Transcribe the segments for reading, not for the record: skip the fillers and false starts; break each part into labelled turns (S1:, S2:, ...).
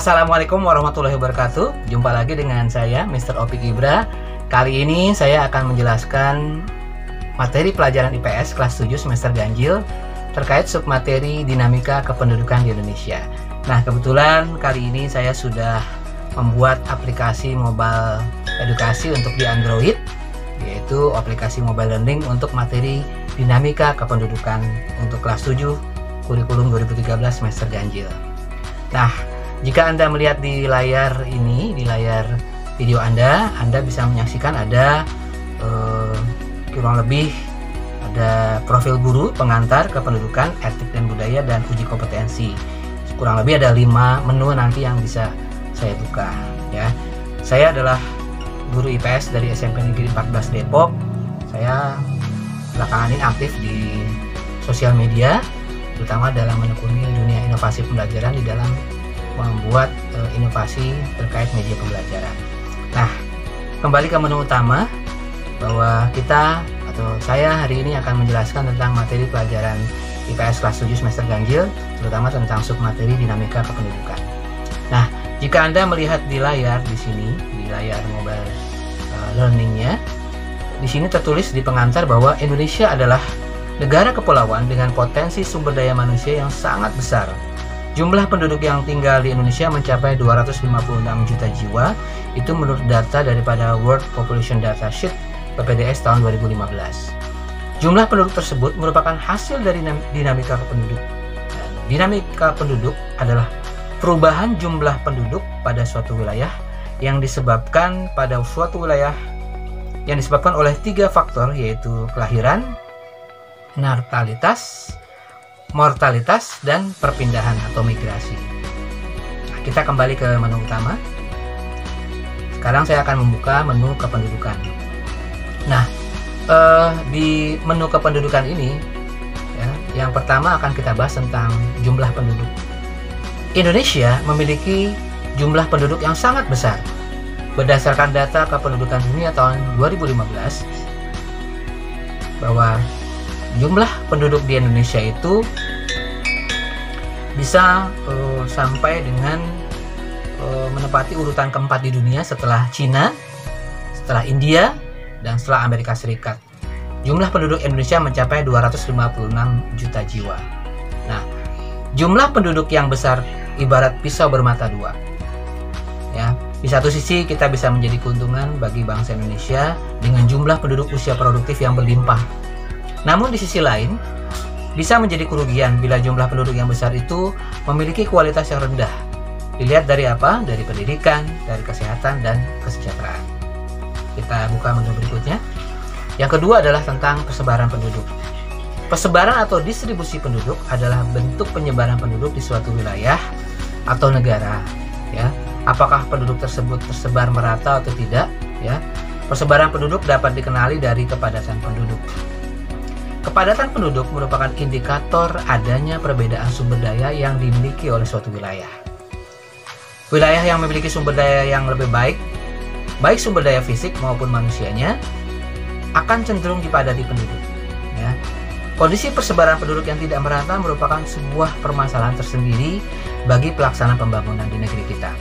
S1: Assalamualaikum warahmatullahi wabarakatuh. Jumpa lagi dengan saya, Mr. Opik Ibra. Kali ini saya akan menjelaskan materi pelajaran IPS kelas 7 semester ganjil terkait submateri dinamika kependudukan di Indonesia. Nah, kebetulan kali ini saya sudah membuat aplikasi mobile edukasi untuk di Android, yaitu aplikasi mobile learning untuk materi dinamika kependudukan untuk kelas 7 kurikulum 2013 semester ganjil. Nah, jika Anda melihat di layar ini, di layar video Anda bisa menyaksikan ada kurang lebih ada profil guru, pengantar, kependudukan, etik dan budaya, dan uji kompetensi. Kurang lebih ada 5 menu nanti yang bisa saya buka. Ya, saya adalah guru IPS dari SMP Negeri 14 Depok. Saya belakangan ini aktif di sosial media, terutama dalam menekuni dunia inovasi pembelajaran di dalam membuat inovasi terkait media pembelajaran. Nah, kembali ke menu utama, bahwa saya hari ini akan menjelaskan tentang materi pelajaran IPS kelas 7 semester ganjil, terutama tentang submateri dinamika kependudukan. Nah, jika Anda melihat di layar di sini, di layar mobile learningnya, di sini tertulis di pengantar bahwa Indonesia adalah negara kepulauan dengan potensi sumber daya manusia yang sangat besar. Jumlah penduduk yang tinggal di Indonesia mencapai 256 juta jiwa, itu menurut data daripada World Population Data Sheet PPDS tahun 2015. Jumlah penduduk tersebut merupakan hasil dari dinamika penduduk. Dinamika penduduk adalah perubahan jumlah penduduk pada suatu wilayah yang disebabkan oleh 3 faktor, yaitu kelahiran, natalitas, mortalitas, dan perpindahan atau migrasi. Nah, kita kembali ke menu utama. Sekarang saya akan membuka menu kependudukan. Nah, di menu kependudukan ini, ya, yang pertama akan kita bahas tentang jumlah penduduk. Indonesia memiliki jumlah penduduk yang sangat besar. Berdasarkan data kependudukan dunia tahun 2015, bahwa jumlah penduduk di Indonesia itu bisa sampai dengan menempati urutan keempat di dunia setelah Cina, setelah India, dan setelah Amerika Serikat. Jumlah penduduk Indonesia mencapai 256 juta jiwa. Nah, jumlah penduduk yang besar ibarat pisau bermata dua. Ya, di satu sisi kita bisa menjadi keuntungan bagi bangsa Indonesia dengan jumlah penduduk usia produktif yang berlimpah. Namun di sisi lain, bisa menjadi kerugian bila jumlah penduduk yang besar itu memiliki kualitas yang rendah. Dilihat dari apa? Dari pendidikan, dari kesehatan, dan kesejahteraan. Kita buka menu berikutnya. Yang kedua adalah tentang persebaran penduduk. Persebaran atau distribusi penduduk adalah bentuk penyebaran penduduk di suatu wilayah atau negara. Ya, apakah penduduk tersebut tersebar merata atau tidak? Ya, persebaran penduduk dapat dikenali dari kepadatan penduduk. Kepadatan penduduk merupakan indikator adanya perbedaan sumber daya yang dimiliki oleh suatu wilayah. Wilayah yang memiliki sumber daya yang lebih baik sumber daya fisik maupun manusianya, akan cenderung dipadati penduduk. Ya. Kondisi persebaran penduduk yang tidak merata merupakan sebuah permasalahan tersendiri bagi pelaksanaan pembangunan di negeri kita.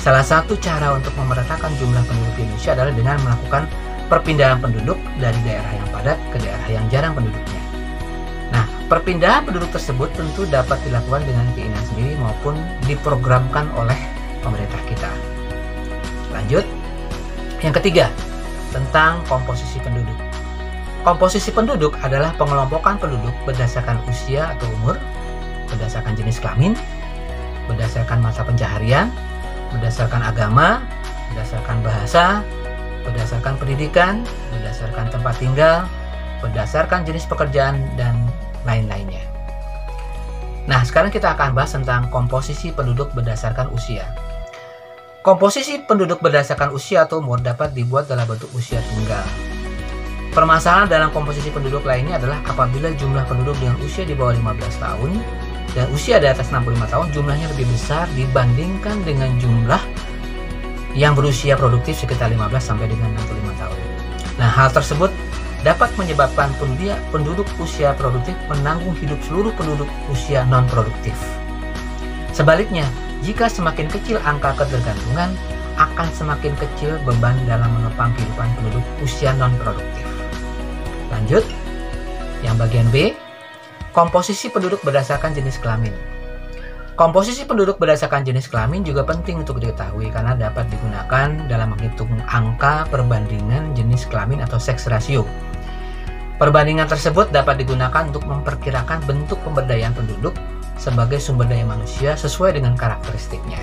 S1: Salah satu cara untuk memeratakan jumlah penduduk di Indonesia adalah dengan melakukan perpindahan penduduk dari daerah yang padat ke daerah yang jarang penduduknya. Nah, perpindahan penduduk tersebut tentu dapat dilakukan dengan keinginan sendiri maupun diprogramkan oleh pemerintah kita. Lanjut, yang ketiga, tentang komposisi penduduk. Komposisi penduduk adalah pengelompokan penduduk berdasarkan usia atau umur, berdasarkan jenis kelamin, berdasarkan mata pencaharian, berdasarkan agama, berdasarkan bahasa, berdasarkan pendidikan, berdasarkan tempat tinggal, berdasarkan jenis pekerjaan, dan lain-lainnya. Nah, sekarang kita akan bahas tentang komposisi penduduk berdasarkan usia. Komposisi penduduk berdasarkan usia atau umur dapat dibuat dalam bentuk usia tunggal. Permasalahan dalam komposisi penduduk lainnya adalah apabila jumlah penduduk dengan usia di bawah 15 tahun dan usia di atas 65 tahun jumlahnya lebih besar dibandingkan dengan jumlah yang berusia produktif sekitar 15 sampai dengan 65 tahun. Nah, hal tersebut dapat menyebabkan penduduk usia produktif menanggung hidup seluruh penduduk usia non-produktif. Sebaliknya, Jika semakin kecil angka ketergantungan, akan semakin kecil beban dalam menopang kehidupan penduduk usia non-produktif. Lanjut, yang bagian B, komposisi penduduk berdasarkan jenis kelamin. Komposisi penduduk berdasarkan jenis kelamin juga penting untuk diketahui karena dapat digunakan dalam menghitung angka perbandingan jenis kelamin atau sex ratio. Perbandingan tersebut dapat digunakan untuk memperkirakan bentuk pemberdayaan penduduk sebagai sumber daya manusia sesuai dengan karakteristiknya.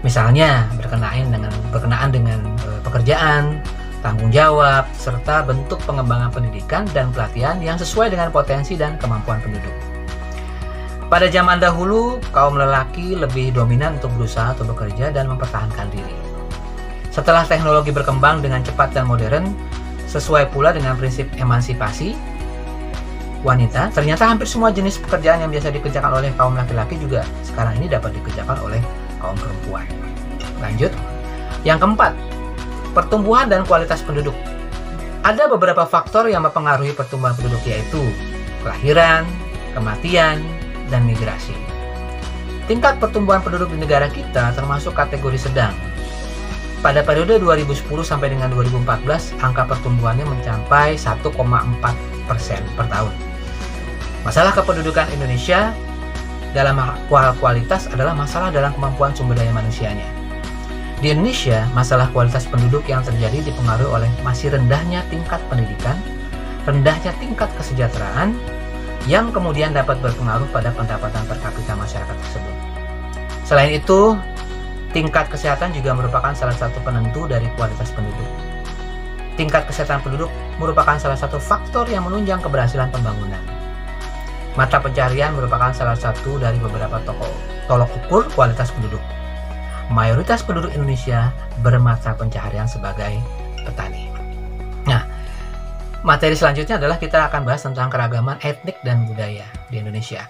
S1: Misalnya berkenaan dengan pekerjaan, tanggung jawab, serta bentuk pengembangan pendidikan dan pelatihan yang sesuai dengan potensi dan kemampuan penduduk. Pada zaman dahulu, kaum lelaki lebih dominan untuk berusaha atau bekerja dan mempertahankan diri. Setelah teknologi berkembang dengan cepat dan modern, sesuai pula dengan prinsip emansipasi wanita, ternyata hampir semua jenis pekerjaan yang biasa dikerjakan oleh kaum laki-laki juga sekarang ini dapat dikerjakan oleh kaum perempuan. Lanjut, yang keempat, pertumbuhan dan kualitas penduduk. Ada beberapa faktor yang mempengaruhi pertumbuhan penduduk, yaitu kelahiran, kematian, dan migrasi. Tingkat pertumbuhan penduduk di negara kita termasuk kategori sedang. Pada periode 2010 sampai dengan 2014, angka pertumbuhannya mencapai 1,4% per tahun. Masalah kependudukan Indonesia dalam kualitas adalah masalah dalam kemampuan sumber daya manusianya. Di Indonesia, masalah kualitas penduduk yang terjadi dipengaruhi oleh masih rendahnya tingkat pendidikan, rendahnya tingkat kesejahteraan, yang kemudian dapat berpengaruh pada pendapatan per kapita masyarakat tersebut. Selain itu, tingkat kesehatan juga merupakan salah satu penentu dari kualitas penduduk. Tingkat kesehatan penduduk merupakan salah satu faktor yang menunjang keberhasilan pembangunan. Mata pencaharian merupakan salah satu dari beberapa tolok ukur kualitas penduduk. Mayoritas penduduk Indonesia bermata pencaharian sebagai petani. Nah, materi selanjutnya adalah kita akan bahas tentang keragaman etnik dan budaya di Indonesia.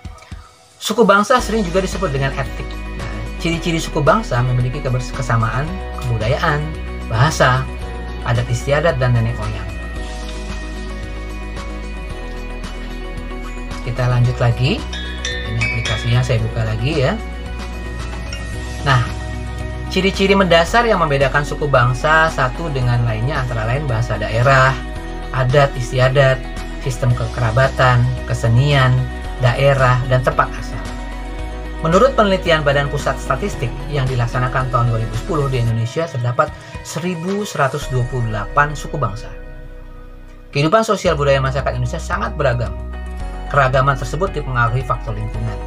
S1: Suku bangsa sering juga disebut dengan etnik. Nah, ciri-ciri suku bangsa memiliki kesamaan kebudayaan, bahasa, adat istiadat, dan nenek moyang. Kita lanjut lagi. Ini aplikasinya saya buka lagi ya. Nah, ciri-ciri mendasar yang membedakan suku bangsa satu dengan lainnya antara lain bahasa daerah, adat istiadat, sistem kekerabatan, kesenian, daerah, dan tempat asal. Menurut penelitian Badan Pusat Statistik yang dilaksanakan tahun 2010 di Indonesia terdapat 1.128 suku bangsa. Kehidupan sosial budaya masyarakat Indonesia sangat beragam. Keragaman tersebut dipengaruhi faktor lingkungan.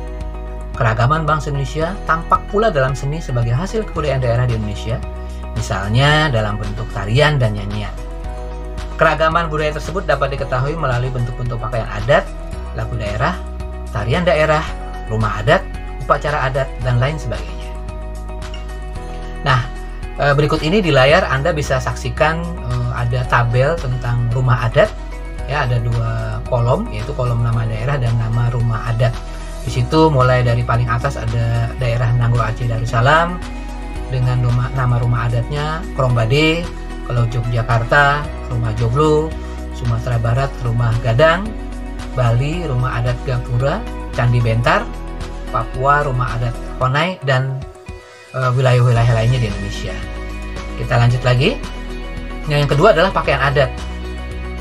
S1: Keragaman bangsa Indonesia tampak pula dalam seni sebagai hasil kebudayaan daerah di Indonesia, misalnya dalam bentuk tarian dan nyanyian. Keragaman budaya tersebut dapat diketahui melalui bentuk-bentuk pakaian adat, lagu daerah, tarian daerah, rumah adat, upacara adat, dan lain sebagainya. Nah, berikut ini di layar Anda bisa saksikan ada tabel tentang rumah adat. Ya, ada dua kolom, yaitu kolom nama daerah dan nama rumah adat. Di situ mulai dari paling atas ada daerah Nanggro Aceh Darussalam dengan nama rumah adatnya Krombade. Kalau Yogyakarta, rumah Joglo, Sumatera Barat, rumah Gadang, Bali, rumah adat Gapura, Candi Bentar, Papua, rumah adat Honai, dan wilayah-wilayah lainnya di Indonesia. Kita lanjut lagi. Yang kedua adalah pakaian adat.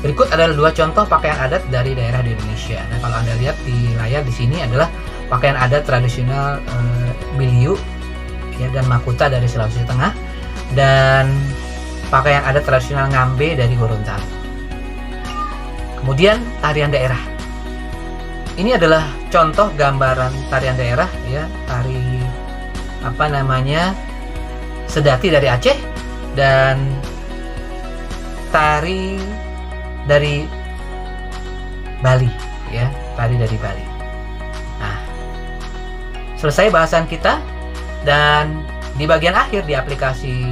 S1: Berikut adalah dua contoh pakaian adat dari daerah di Indonesia. Nah, kalau Anda lihat di layar di sini adalah pakaian adat tradisional Biliu ya, dan Makuta dari Sulawesi Tengah, dan pakaian adat tradisional Ngambe dari Gorontalo. Kemudian tarian daerah. Ini adalah contoh gambaran tarian daerah ya, tari Sedati dari Aceh dan tari dari Bali ya, tari dari Bali. Nah, selesai bahasan kita, dan di bagian akhir di aplikasi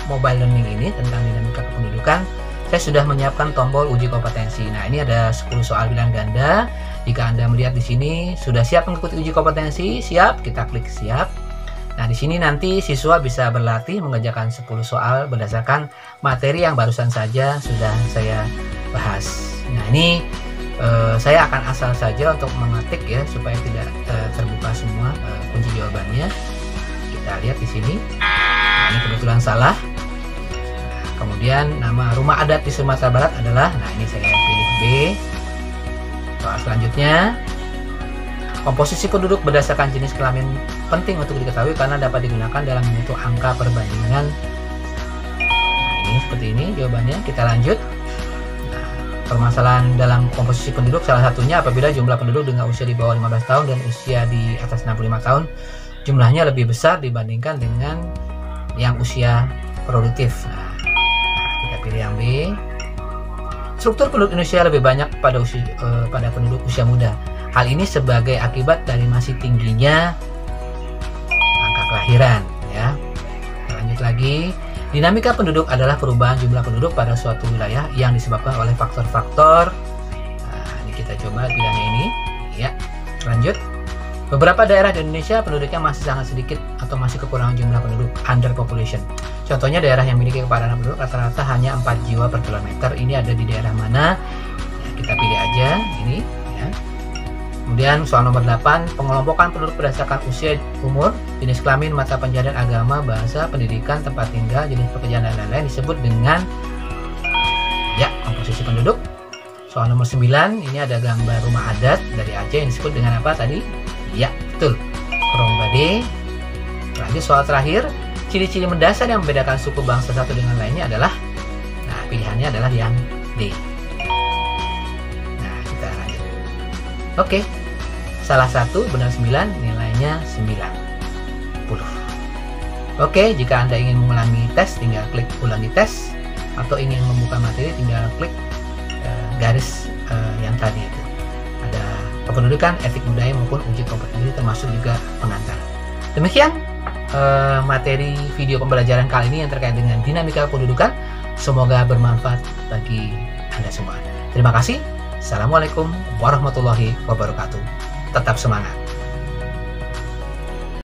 S1: mobile learning ini tentang dinamika kependudukan, saya sudah menyiapkan tombol uji kompetensi. Nah, ini ada 10 soal pilihan ganda. Jika Anda melihat di sini sudah siap mengikuti uji kompetensi, siap, kita klik siap. Nah, di sini nanti siswa bisa berlatih mengerjakan 10 soal berdasarkan materi yang barusan saja sudah saya bahas. Nah, ini saya akan asal saja untuk mengetik ya, supaya tidak terbuka semua kunci jawabannya. Kita lihat di sini. Nah, ini kebetulan salah. Nah, kemudian nama rumah adat di Sumatera Barat adalah, nah ini saya pilih B. Soal selanjutnya, komposisi penduduk berdasarkan jenis kelamin penting untuk diketahui karena dapat digunakan dalam bentuk angka perbandingan. Nah, ini seperti ini jawabannya. Kita lanjut. Nah, permasalahan dalam komposisi penduduk salah satunya apabila jumlah penduduk dengan usia di bawah 15 tahun dan usia di atas 65 tahun jumlahnya lebih besar dibandingkan dengan yang usia produktif. Nah, kita pilih yang B. Struktur penduduk Indonesia lebih banyak pada penduduk usia muda. Hal ini sebagai akibat dari masih tingginya angka kelahiran. Ya. Kita lanjut lagi. Dinamika penduduk adalah perubahan jumlah penduduk pada suatu wilayah yang disebabkan oleh faktor-faktor. Nah, ini kita coba bilangnya ini. Ya. Lanjut. Beberapa daerah di Indonesia penduduknya masih sangat sedikit atau masih kekurangan jumlah penduduk, underpopulation. Contohnya daerah yang memiliki kepadatan penduduk rata-rata hanya 4 jiwa per kilometer. Ini ada di daerah mana? Ya, kita pilih aja ini. Ya. Kemudian soal nomor 8, pengelompokan penduduk berdasarkan usia, umur, jenis kelamin, mata pelajaran, agama, bahasa, pendidikan, tempat tinggal, jenis pekerjaan, dan lain-lain disebut dengan ya komposisi penduduk. Soal nomor 9, ini ada gambar rumah adat dari Aceh yang disebut dengan apa tadi? Ya, betul. Korongbade. Lanjut soal terakhir, ciri-ciri mendasar yang membedakan suku bangsa satu dengan lainnya adalah, nah pilihannya adalah yang D. Nah, kita lanjut. Oke. Salah satu benar 9, nilainya 90. Oke, jika Anda ingin mengulangi tes, tinggal klik ulangi tes, atau ingin membuka materi, tinggal klik garis yang tadi itu. Ada kependudukan, etik budaya maupun uji kompetensi termasuk juga pengantar. Demikian materi video pembelajaran kali ini yang terkait dengan dinamika kependudukan. Semoga bermanfaat bagi Anda semua. Terima kasih. Assalamualaikum warahmatullahi wabarakatuh. Tetap semangat.